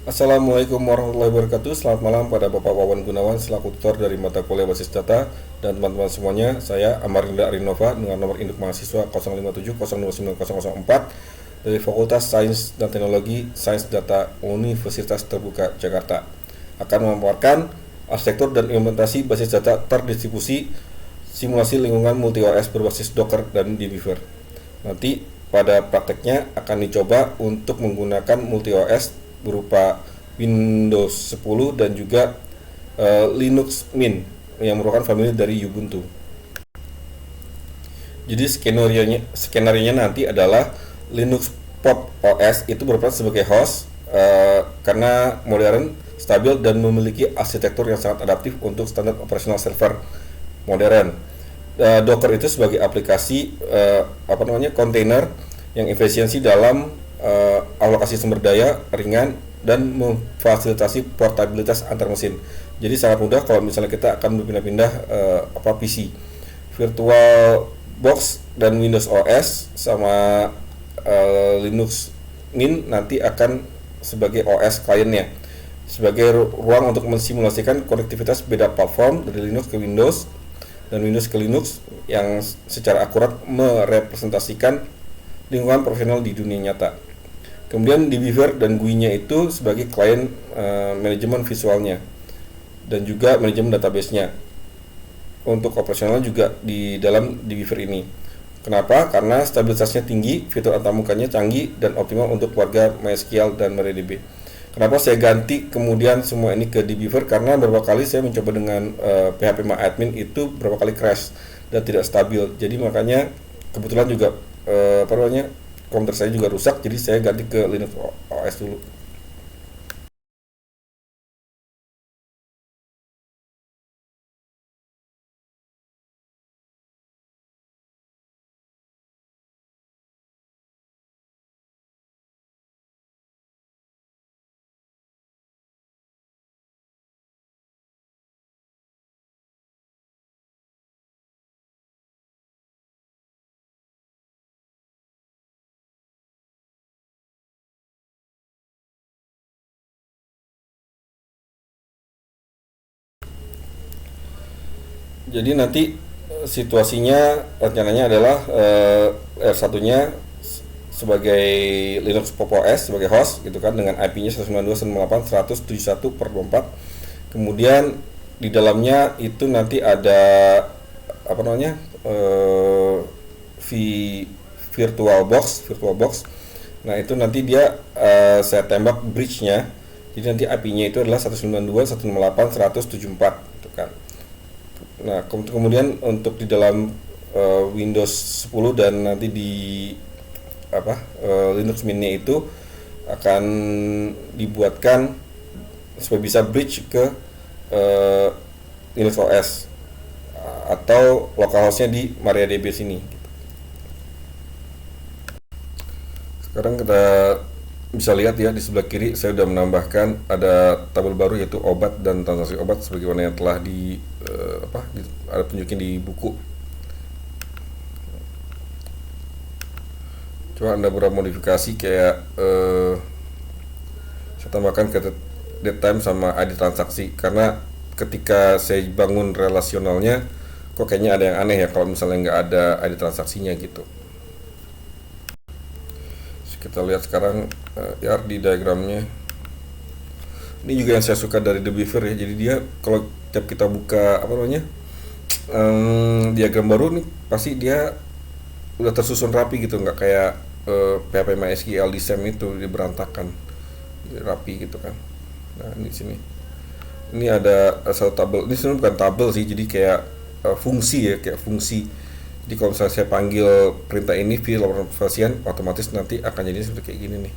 Assalamualaikum warahmatullahi wabarakatuh. Selamat malam pada Bapak Wawan Gunawan selaku tutor dari mata kuliah basis data dan teman-teman semuanya. Saya Amarinda Arinova dengan nomor induk mahasiswa 057029004 dari Fakultas Sains dan Teknologi Sains Data Universitas Terbuka Jakarta akan memaparkan arsitektur dan implementasi basis data terdistribusi simulasi lingkungan multi OS berbasis Docker dan dbeaver. Nanti pada prakteknya akan dicoba untuk menggunakan multi OS berupa Windows 10 dan juga Linux Mint yang merupakan famili dari Ubuntu. Jadi skenario-nya nanti adalah Linux Pop OS itu berperan sebagai host karena modern, stabil dan memiliki arsitektur yang sangat adaptif untuk standar operasional server modern. Docker itu sebagai aplikasi kontainer yang efisiensi dalam alokasi sumber daya ringan dan memfasilitasi portabilitas antar mesin. Jadi sangat mudah kalau misalnya kita akan berpindah-pindah PC. Virtual Box dan Windows OS sama Linux Mint nanti akan sebagai OS kliennya, sebagai ruang untuk mensimulasikan konektivitas beda platform dari Linux ke Windows dan Windows ke Linux yang secara akurat merepresentasikan lingkungan profesional di dunia nyata. Kemudian dbeaver dan GUI-nya itu sebagai klien manajemen visualnya dan juga manajemen database-nya. Untuk operasional juga di dalam dbeaver ini. Kenapa? Karena stabilitasnya tinggi, fitur antarmukanya canggih dan optimal untuk keluarga MySQL dan MariaDB. Kenapa saya ganti kemudian semua ini ke dbeaver? Karena beberapa kali saya mencoba dengan phpMyAdmin itu beberapa kali crash dan tidak stabil. Jadi makanya kebetulan juga komputer saya juga rusak, jadi saya ganti ke Linux OS dulu. Jadi nanti situasinya rencananya adalah R1-nya sebagai Linux Pop OS sebagai host gitu kan, dengan IP-nya 192.168.171/24. Kemudian di dalamnya itu nanti ada apa namanya eh, v virtual box. Nah itu nanti dia saya tembak bridge-nya. Jadi nanti IP-nya itu adalah 192.168.174 gitu kan. Nah, kemudian untuk di dalam Windows 10 dan nanti di Linux Mint-nya itu akan dibuatkan supaya bisa bridge ke uh, Linux OS atau localhost-nya di MariaDB sini. Sekarang kita bisa lihat ya, di sebelah kiri saya sudah menambahkan ada tabel baru yaitu obat dan transaksi obat sebagaimana yang telah ada tunjukin di buku. Coba Anda beberapa modifikasi kayak saya tambahkan ke date time sama ID transaksi, karena ketika saya bangun relasionalnya kok kayaknya ada yang aneh ya kalau misalnya nggak ada ID transaksinya gitu. Kita lihat sekarang di diagramnya. Ini juga yang saya suka dari dbeaver ya. Jadi dia kalau tiap kita buka diagram baru nih, pasti dia udah tersusun rapi gitu, nggak kayak PHP MySQL di SAM itu dia berantakan, rapi gitu kan. Nah ini sini, ini ada satu tabel. Ini sebenarnya bukan tabel sih, jadi kayak fungsi ya, kayak fungsi. Jadi kalau misalnya saya panggil perintah ini via laporan pasien, otomatis nanti akan jadi seperti kayak gini nih.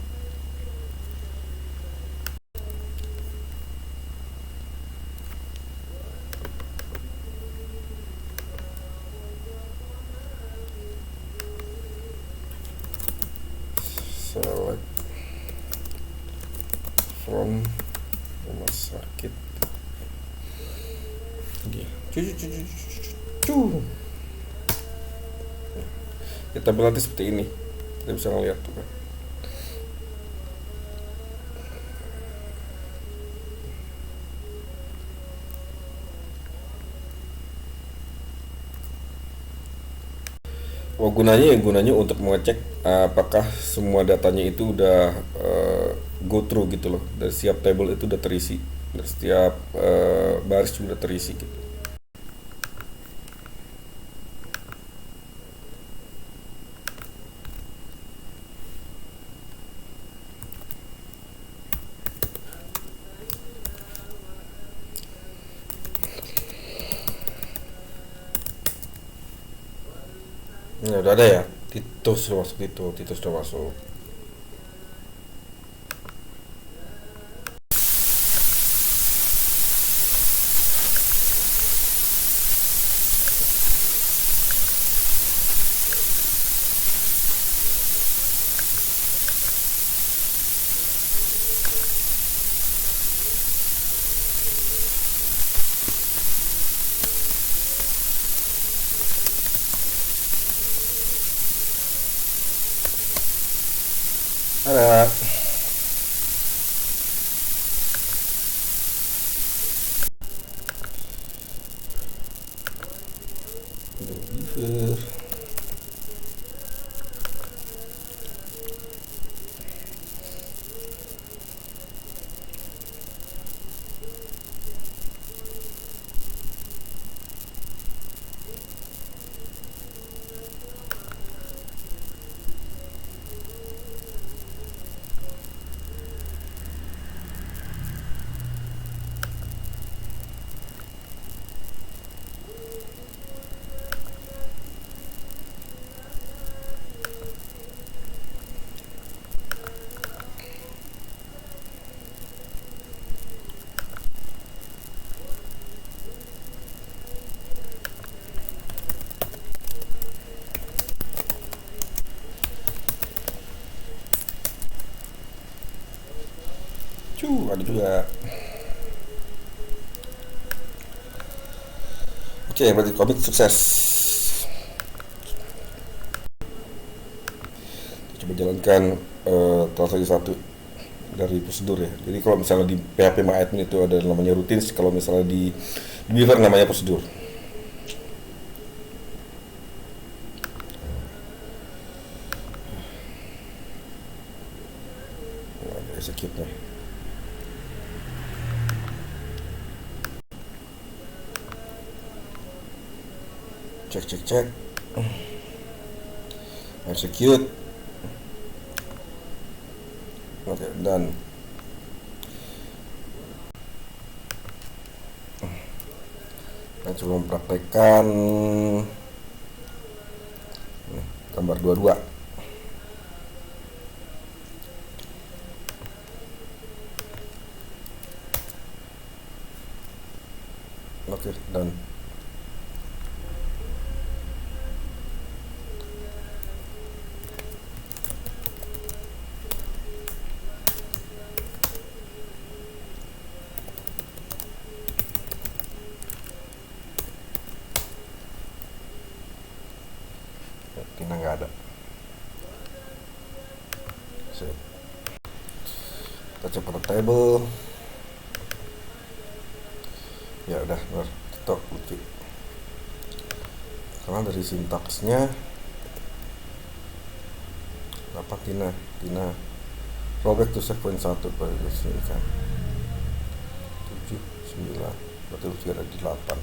Select from rumah sakit. Ya, tabel nanti seperti ini. Kita bisa ngeliat tuh kan. Oh, gunanya untuk mengecek apakah semua datanya itu udah go through gitu loh. Dari setiap table itu udah terisi, dari setiap baris juga udah terisi gitu. Nah, udah ada ya. Titus sudah masuk, Titus sudah masuk. Ada. Beaver. Ada juga. Oke, berarti komik sukses. Coba jalankan transaksi satu dari prosedur ya. Jadi kalau misalnya di PHP MyAdmin itu ada namanya routines, kalau misalnya di Beaver namanya prosedur. Nah, ada execute-nya. Cek. Execute. Oke, dan saya coba mempraktekkan gambar dua-dua. Oke, dan Tina nggak ada. Sip. Kita coba table. Ya udah, benar. Tok lucu. Karena dari sintaksnya apa Tina rollback to sequence 1 pada sini kan 7 9 berarti usia ada di 8.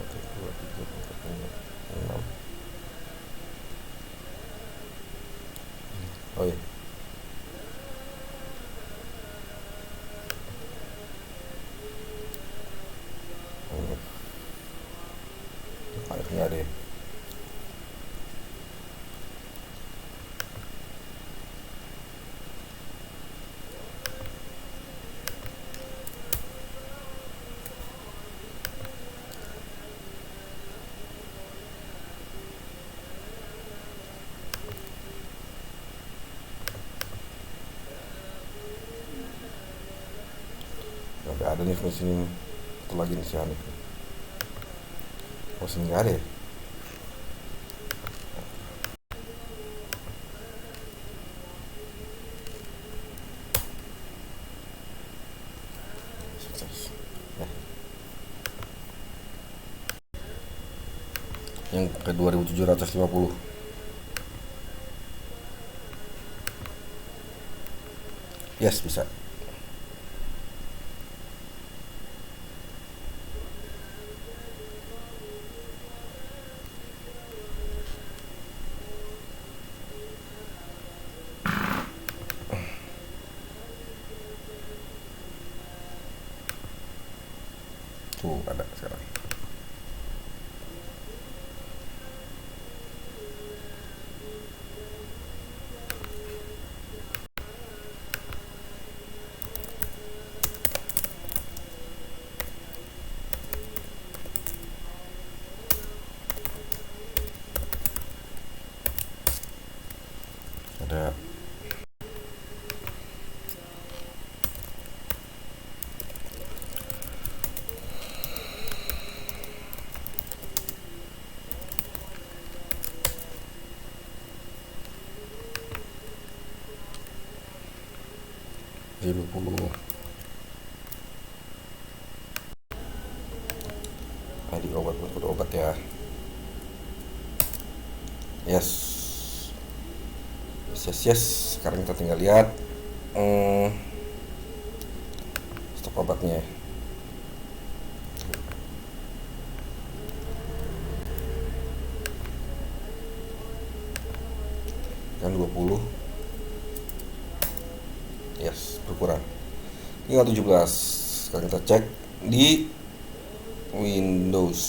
Oke, 2 3 4 5 6. Oh iya, nggak ada ya. Nggak ada nih fungsi ini. Satu lagi nih si Hanif. Oh, sini nggak ada ya. Sukses. Ya. yang ke 2750. Yes, bisa. Tuh ada sekarang. Ada. Jadi 20. Tadi obat buat obat ya. Yes. Yes. Sekarang kita tinggal lihat stok obatnya. Kan 20. Yes, berkurang. Tinggal 17. Sekarang kita cek di Windows.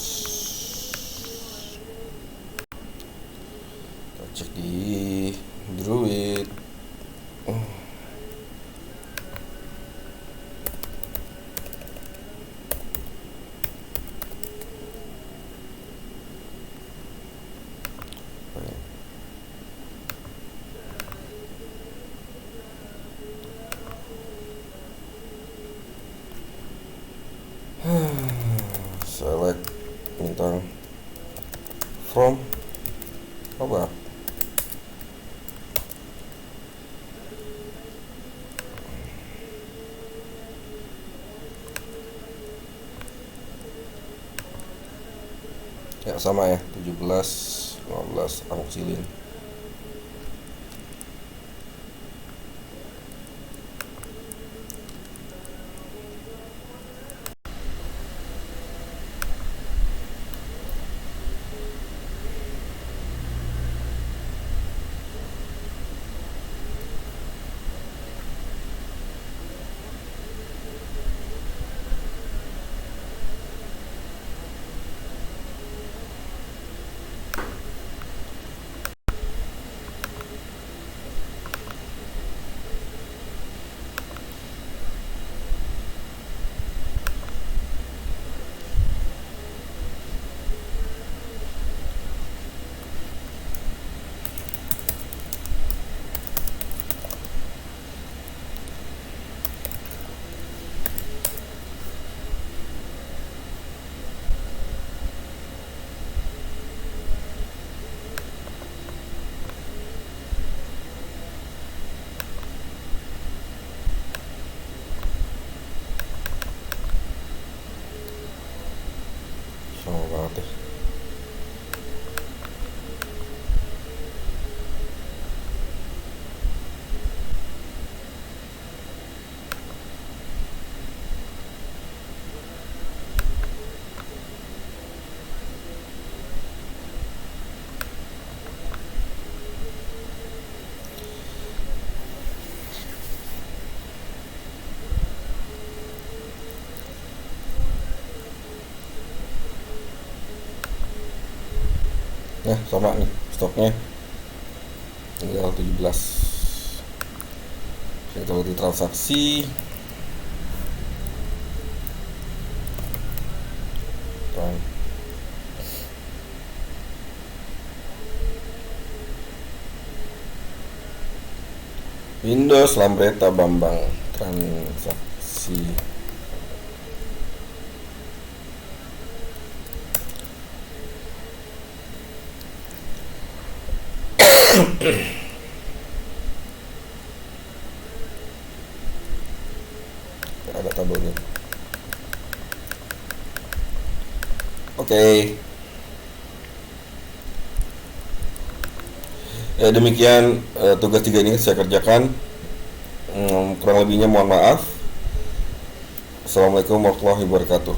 Kita cek di Druid. Select bintang from apa? Ya sama ya, 17 15 amoxicillin. Sama banget ya. Nah, sama nih stoknya tinggal 17. Kita lihat di transaksi. Windows Lambretta Bambang transaksi. Ada tabelnya. Oke. Ya, demikian tugas 3 ini saya kerjakan. Kurang lebihnya mohon maaf. Assalamualaikum warahmatullahi wabarakatuh.